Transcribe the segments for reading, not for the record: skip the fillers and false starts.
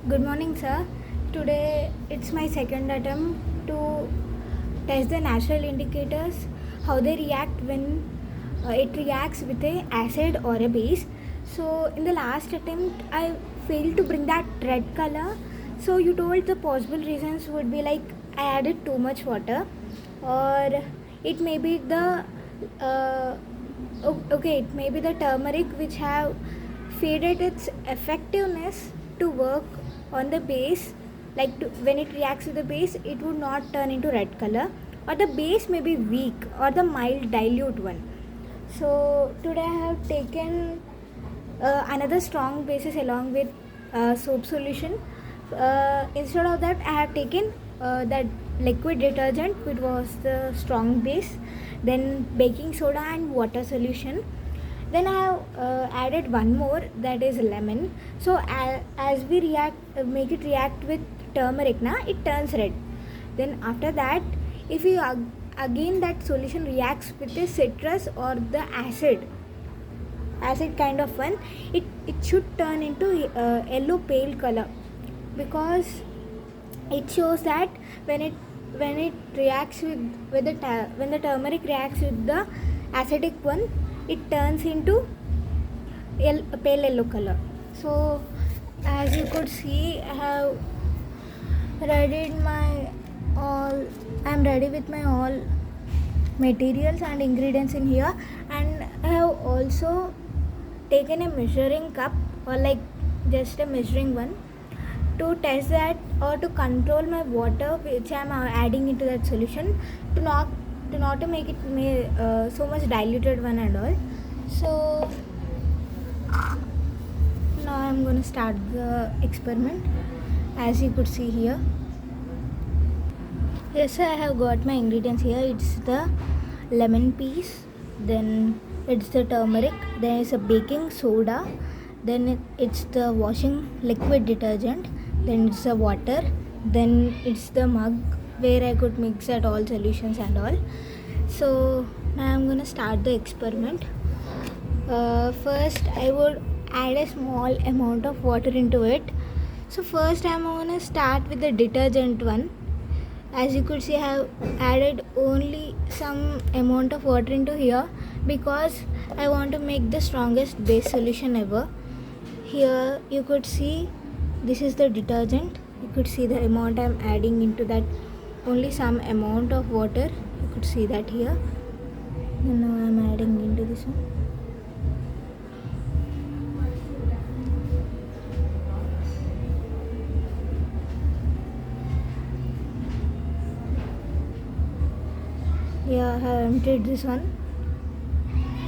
Good morning, sir. Today it's my second attempt to test the natural indicators, how they react when it reacts with a acid or a base. So in the last attempt, I failed to bring that red color. So you told the possible reasons would be like I added too much water, or it may be the uh, okay, it may be the turmeric which have faded its effectiveness to work on the base, like when it reacts with the base it would not turn into red color, or the base may be weak or the mild dilute one. So today I have taken another strong bases along with soap solution. Instead of that I have taken that liquid detergent which was the strong base, then baking soda and water solution. Then I have added one more, that is lemon. So as we make it react with turmeric na, it turns red. Then after that, if you again that solution reacts with the citrus or the acid kind of one, it should turn into yellow pale color, because it shows that when it reacts with when the turmeric reacts with the acidic one, it turns into pale yellow color. So as you could see, I have readied my all I'm ready with my all materials and ingredients in here, and I have also taken a measuring cup, or like just a measuring one, to test that or to control my water which I am adding into that solution, to not to make it so much diluted one and all. So now I am going to start the experiment, as you could see here. Yes, I have got my ingredients here. It's the lemon piece, then it's the turmeric, then it's a baking soda, then it's the washing liquid detergent, then it's the water, then it's the mug where I could mix at all solutions and all. So now I'm gonna start the experiment. First I would add a small amount of water into it. So first I'm gonna start with the detergent one. As you could see, I have added only some amount of water into here because I want to make the strongest base solution ever. Here you could see this is the detergent. You could see the amount I am adding into that, only some amount of water. You could see that here. And now I am adding into this one. Yeah, I have emptied this one.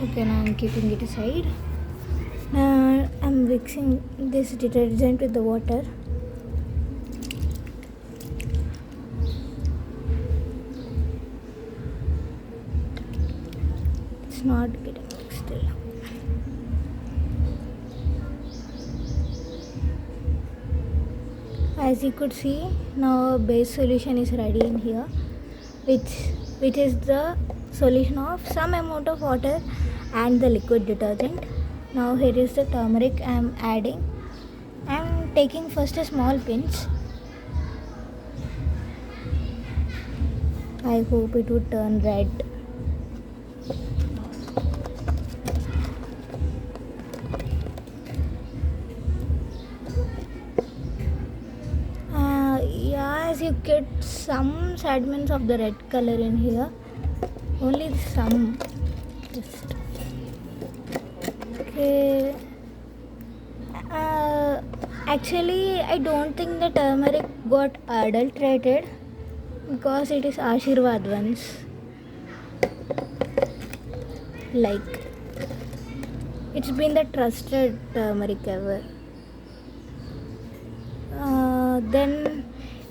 Okay, now I'm keeping it aside. Now I'm mixing this detergent with the water. It's not getting mixed still. As you could see, now base solution is ready in here, which is the solution of some amount of water and the liquid detergent. Now here is the turmeric I am adding. I am taking first a small pinch. I hope it would turn red. As you get some segments of the red color in here, only some. Just okay. Actually, I don't think the turmeric got adulterated because it is Ashirwad ones. Like, it's been the trusted turmeric ever. Then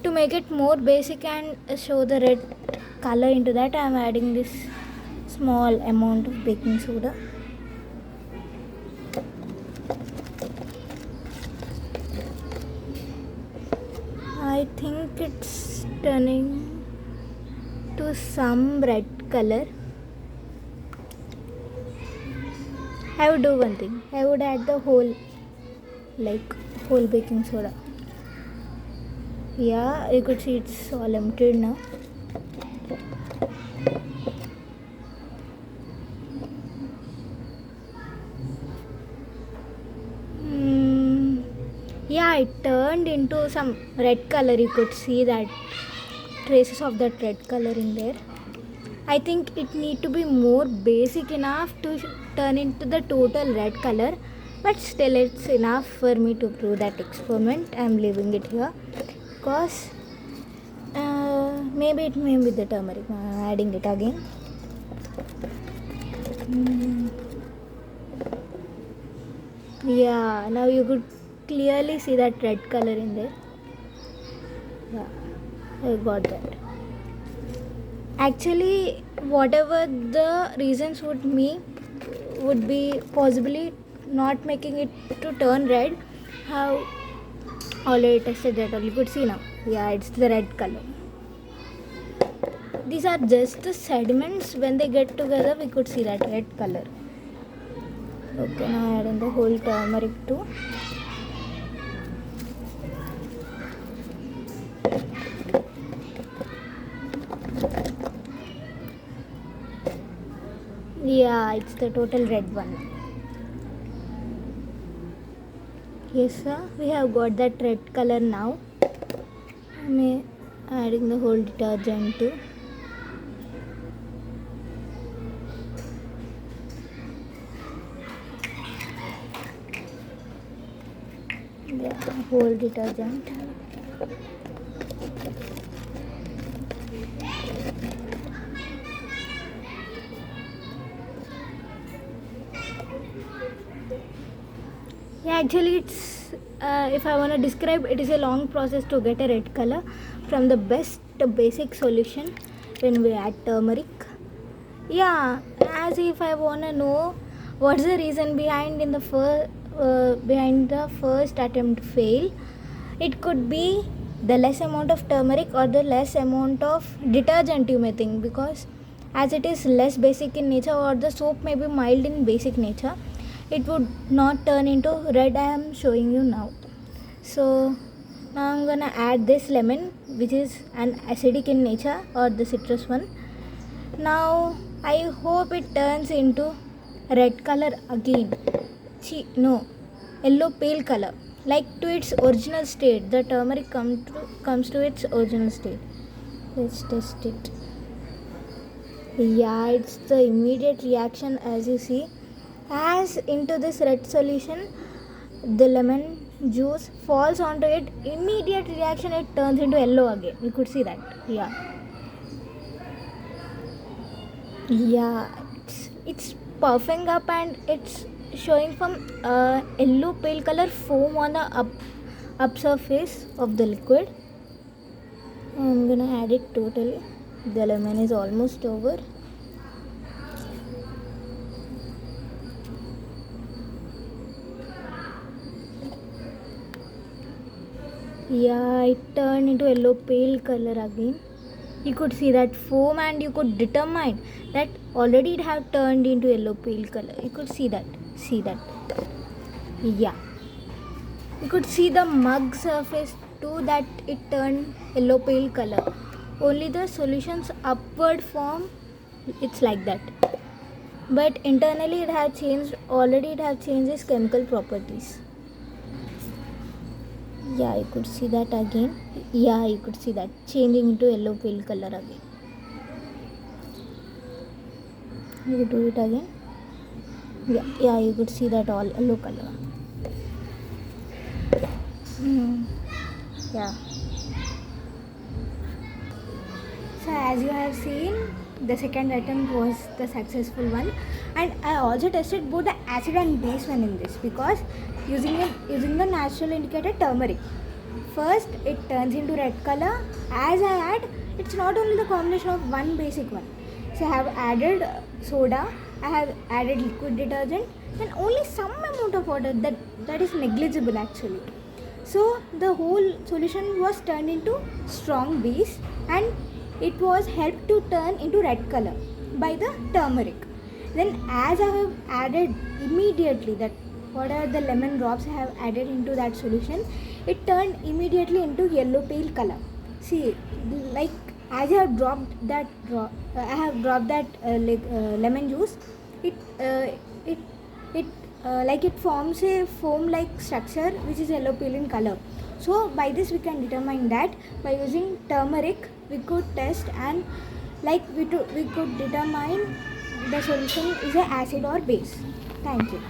to make it more basic and show the red color into that, I am adding this small amount of baking soda. I think it's turning to some red color. I would do one thing. I would add the whole baking soda. Yeah, you could see it's all emptied now. Mm, yeah, it turned into some red color. You could see that traces of that red color in there. I think it need to be more basic enough to turn into the total red color, but still it's enough for me to prove that experiment. I'm leaving it here because maybe it may be the turmeric. I'm adding it again. Mm. Yeah, now you could clearly see that red color in there. Yeah, I got that. Actually, whatever the reasons would be possibly not making it to turn red, have already tested that all. You could see now. Yeah, it's the red color. These are just the sediments. When they get together, we could see that red color. Okay, now add in the whole turmeric too. Yeah, it's the total red one. Yes, sir. We have got that red color now. I'm adding the whole detergent too. Yeah, whole detergent. Yeah, actually, it's if I want to describe, it is a long process to get a red color from the best basic solution when we add turmeric. Yeah, as if I want to know what's the reason behind the first attempt fail. It could be the less amount of turmeric or the less amount of detergent, you may think, because as it is less basic in nature or the soap may be mild in basic nature, it would not turn into red. I am showing you now. So now I'm gonna add this lemon, which is an acidic in nature, or the citrus one. Now I hope it turns into red color again. No, yellow pale color, like to its original state. The turmeric comes to its original state. Let's test it. Yeah, it's the immediate reaction. As you see, as into this red solution, the lemon juice falls onto it. Immediate reaction, it turns into yellow again. You could see that. Yeah, it's puffing up and it's showing from yellow pale color foam on the up surface of the liquid. I'm gonna add it totally. The lemon is almost over. Yeah, it turned into yellow pale color again. You could see that foam and you could determine that already it have turned into yellow pale color. You could see that. Yeah, you could see the mug surface too, that it turned yellow pale color. Only the solution's upward form, it's like that, but internally it have changed its chemical properties. Yeah, you could see that again. Yeah, you could see that changing into yellow pale color again. You could do it again. Yeah, you could see that all yellow color. Yeah. So as you have seen, the second attempt was the successful one, and I also tested both the acid and base one in this, because using the natural indicator turmeric. First, it turns into red color. As I add, it's not only the combination of one basic one. So I have added soda, I have added liquid detergent, and only some amount of water that is negligible actually. So the whole solution was turned into strong base, and it was helped to turn into red color by the turmeric. Then as I have added immediately that whatever the lemon drops I have added into that solution, it turned immediately into yellow pale color. See, like as I have dropped that lemon juice, it it it like it forms a foam like structure which is yellow pale in color. So by this we can determine that by using turmeric we could test, and we could determine the solution is a acid or base. Thank you.